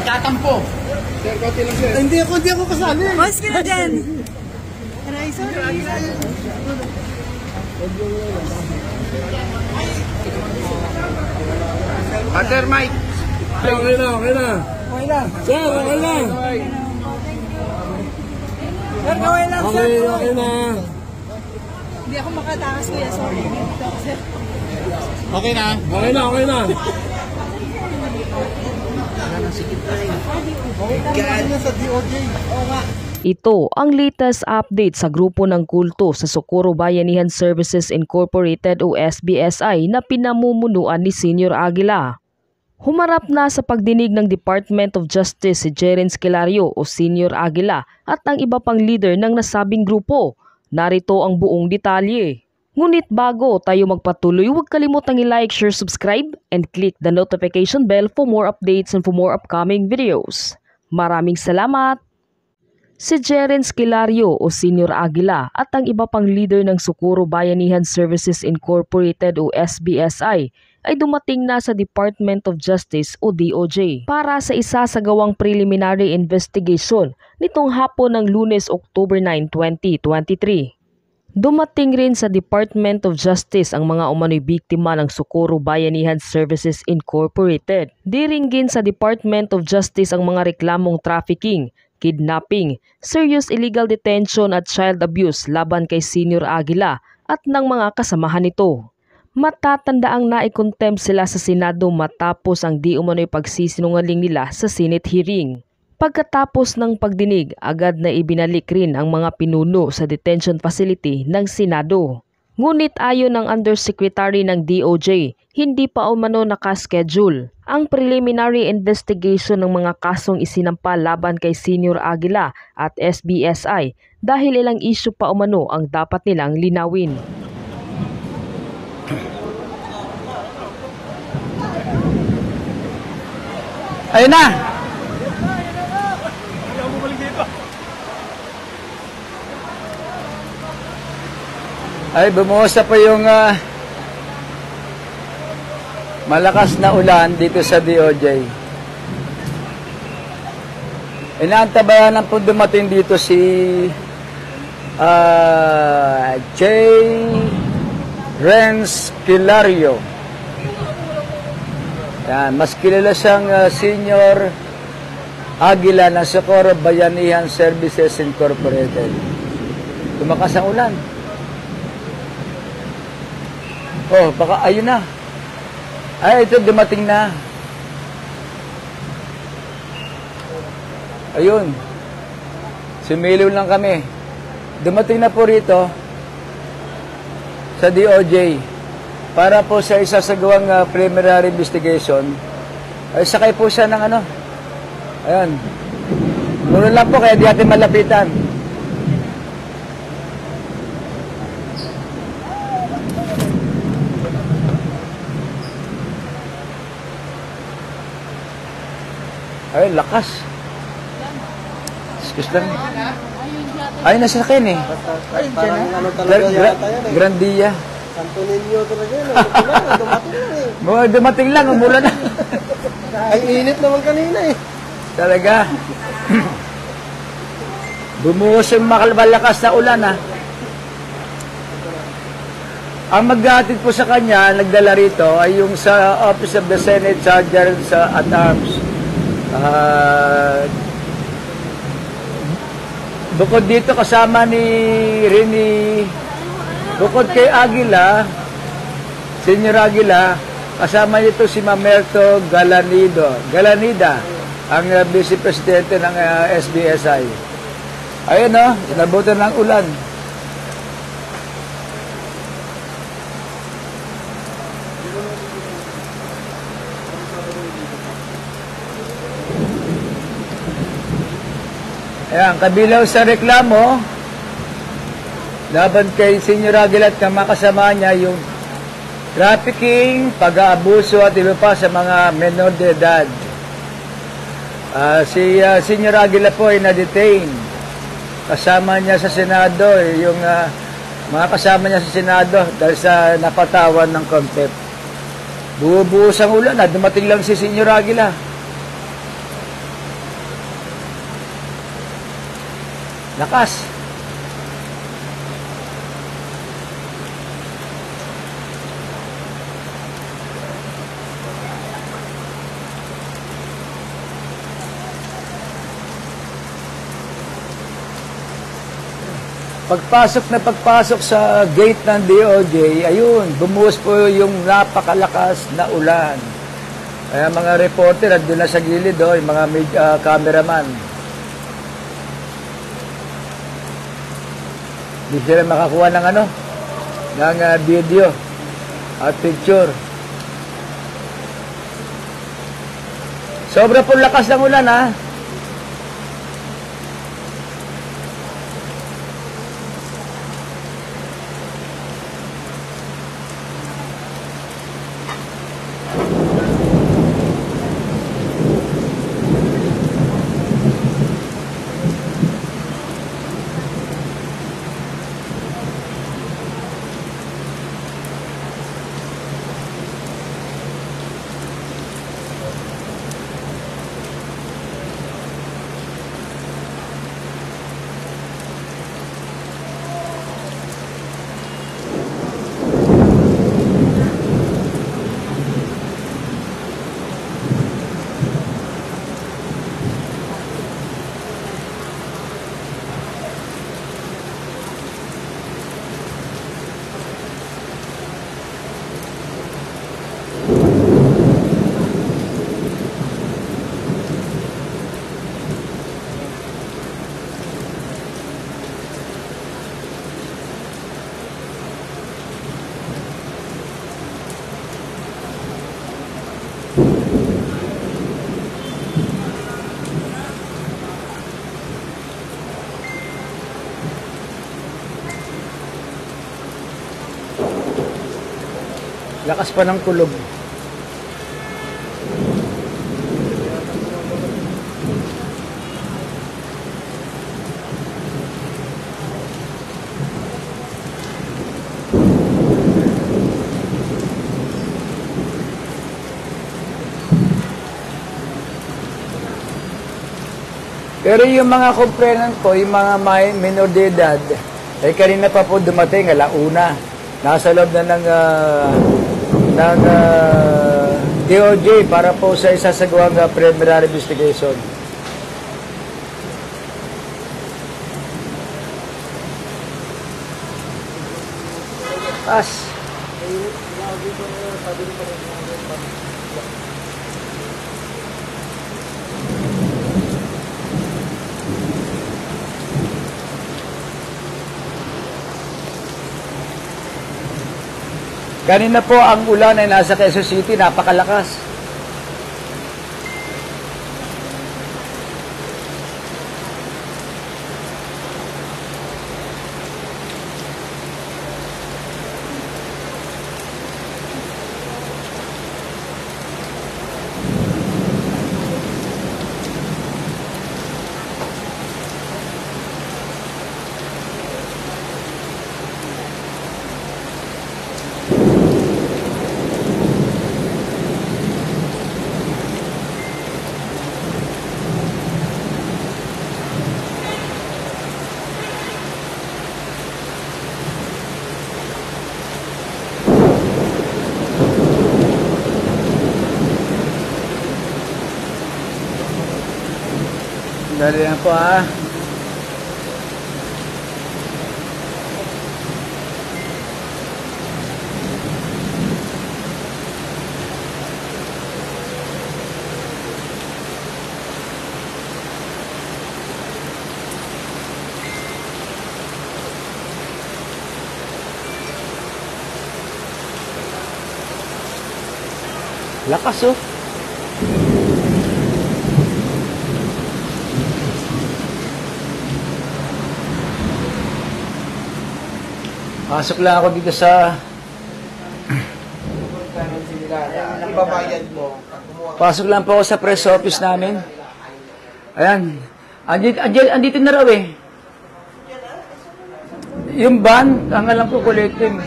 Magkatampo. Sir, konti lang sir. Hindi ako kasali. Boss ka na dyan. Aray, sorry. Father Mike. Okay na. Okay lang. Sir, okay lang. Sir, gawin lang, sir. Okay na. Hindi ako makatakas, kuya. Sorry. Sir. Okay na. Okay na. Sa DOJ. Oo nga. Ito ang latest update sa grupo ng kulto sa Socorro Bayanihan Services Incorporated o SBSI na pinamumunuan ni Senior Aguila. Humarap na sa pagdinig ng Department of Justice si Jeren Esquilario o Senior Aguila at ang iba pang leader ng nasabing grupo. Narito ang buong detalye. Ngunit bago tayo magpatuloy, huwag kalimutang i-like, share, subscribe, and click the notification bell for more updates and for more upcoming videos. Maraming salamat! Si Jeren Esquilario o Senior Aguila at ang iba pang leader ng Socorro Bayanihan Services Incorporated o SBSI ay dumating na sa Department of Justice o DOJ para sa isasagawang preliminary investigation nitong hapon ng Lunes, October 9, 2023. Dumating rin sa Department of Justice ang mga umano'y biktima ng Socorro Bayanihan Services Incorporated. Diringgin sa Department of Justice ang mga reklamong trafficking, kidnapping, serious illegal detention at child abuse laban kay Senior Aguila at ng mga kasamahan nito. Matatandaang naikontempt sila sa Senado matapos ang di umano'y pagsisinungaling nila sa Senate hearing. Pagkatapos ng pagdinig, agad na ibinalik rin ang mga pinuno sa detention facility ng Senado. Ngunit ayon ng Undersecretary ng DOJ, hindi pa umano nakaschedule ang preliminary investigation ng mga kasong isinampa laban kay Senior Aguila at SBSI dahil ilang issue pa umano ang dapat nilang linawin. Ayun na. Ay, bumuhos na po yung malakas na ulan dito sa DOJ. Inaantabayanan po dumating dito si Jeren Esquilario. Yan, mas kilala siyang Senior Aguila ng Socorro Bayanihan Services Incorporated. Tumakas ang ulan. Oh, baka ayun na. Ay, ito dumating na. Ayun. Sumiliw lang kami. Dumating na po rito sa DOJ para po sa isasagawang preliminary investigation. Ay, sakay po siya ng ano. Ayun. Muna lang po, kaya di natin malapitan. Ay, lakas. Excuse lang. Ay, nasa akin eh. Ay, ano talaga yata yan eh. Grandia. Santo Niño talaga yan. Dumating lang eh. Mga dumating lang, umulan na. Ay, init naman kanina eh. Talaga. Bumuhos yung malakas na ulan ah. Ang maghahatid po sa kanya, nagdala rito, ay yung sa Office of the Senate Sergeant at Arms. Bukod dito kasama ni Rini, bukod kay Aguila, Senior Aguila, kasama nito si Mamerto Galanida, ang Vice Presidente ng SBSI. Ayun o, inabutan ng ulan. Ayan, kabilaw sa reklamo laban kay Senior Aguila at kasama niya yung trafficking, pag-aabuso at iba pa sa mga menor de edad. Si Senior Aguila po ay na-detain. Kasama niya sa Senado, yung mga kasama niya sa Senado dahil sa napatawan ng contempt. Bubuhos ang ulan, dumating lang si Senior Aguila. Lakas. Pagpasok sa gate ng DOJ, ayun, bumuhos po yung napakalakas na ulan. Kaya mga reporter, andun na sa gilid, yung mga cameraman. Hindi sila makakuha ng video at picture. Sobra po lakas ng ulan, ha? Lakas pa ng kulog. Pero yung mga complainant ko, yung mga minor de edad, kanina pa po dumating, alauna. Nasa loob na ng DOJ para po sa isasagawang preliminary investigation. Kanina po ang ulan ay nasa Quezon City, napakalakas. Dali lang po, ha. Lakas, oh. Pasok lang ako dito sa Ibabayad mo. pasok lang po ako sa press office namin. Ayan. Andito na raw eh. Yung van, ang alam ko collective.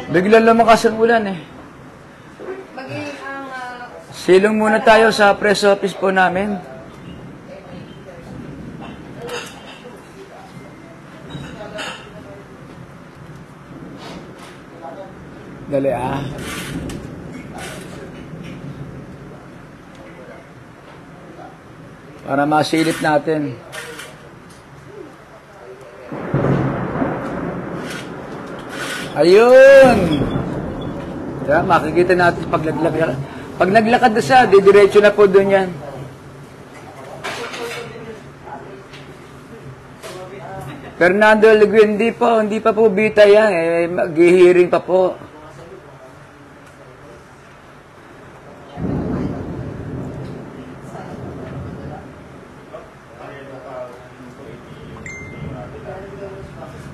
Biglang lumakas ang ulan eh. Silong muna tayo sa press office po namin. Dali ah. Para masilip natin. Ayun! Diba, makikita natin paglaglag. Pag naglakad na siya, didiretso na po doon yan. Fernando Leguin, hindi pa po bita yan. Maghihiring pa po.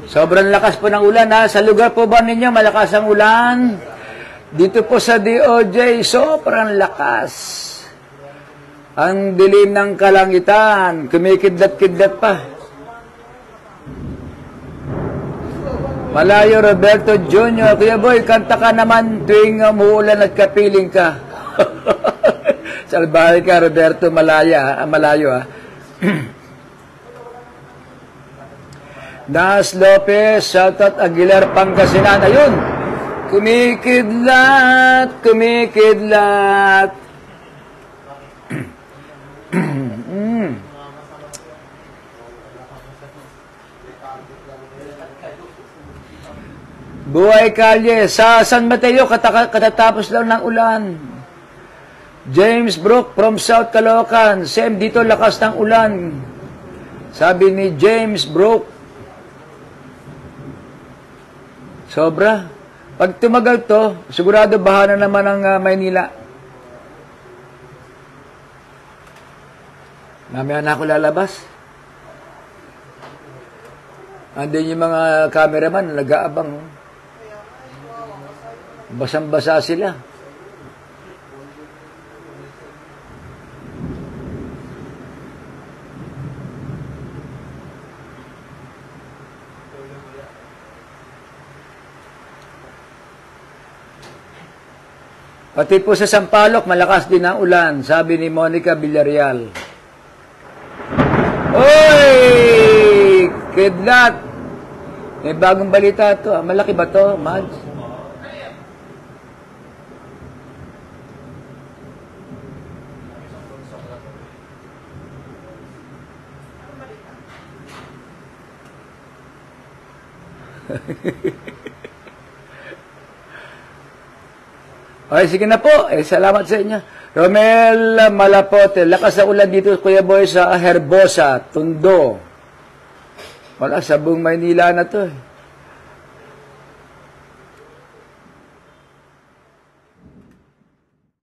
Sobrang lakas po ng ulan ha. Sa lugar po ba ninyo malakas ang ulan? Dito po sa DOJ, sobrang lakas. Ang dilim ng kalangitan, kumikidlat-kidlat pa. Malayo Roberto Jr. Kuya Boy, kanta ka naman tuwing umuulan at kapiling ka. Salbahe ka Roberto, malayo ha. Das Lopez, shoutout Aguilar, Pangasinan. Ayun, kumikidlat, kumikidlat. Buhay kalye, sa San Mateo, katatapos lang ng ulan. James Brook from South Caloocan, Sem, dito lakas ng ulan. Sabi ni James Brook. Sobra. Pag tumagal to, sigurado baha na naman ang Maynila. Mamaya na ako lalabas. Andun yung mga cameraman, nag-aabang. Basang-basa sila. Pati po sa Sampaloc, malakas din ang ulan, sabi ni Monica Villarreal. Oy! Kidlat! May bagong balita ito. Malaki ba ito, Mads? Okay, sige na po. Salamat sa inyo. Romel Malapote, lakas na ulan dito, Kuya Boy, sa Herbosa, Tondo. Wala, sa buong Maynila na to.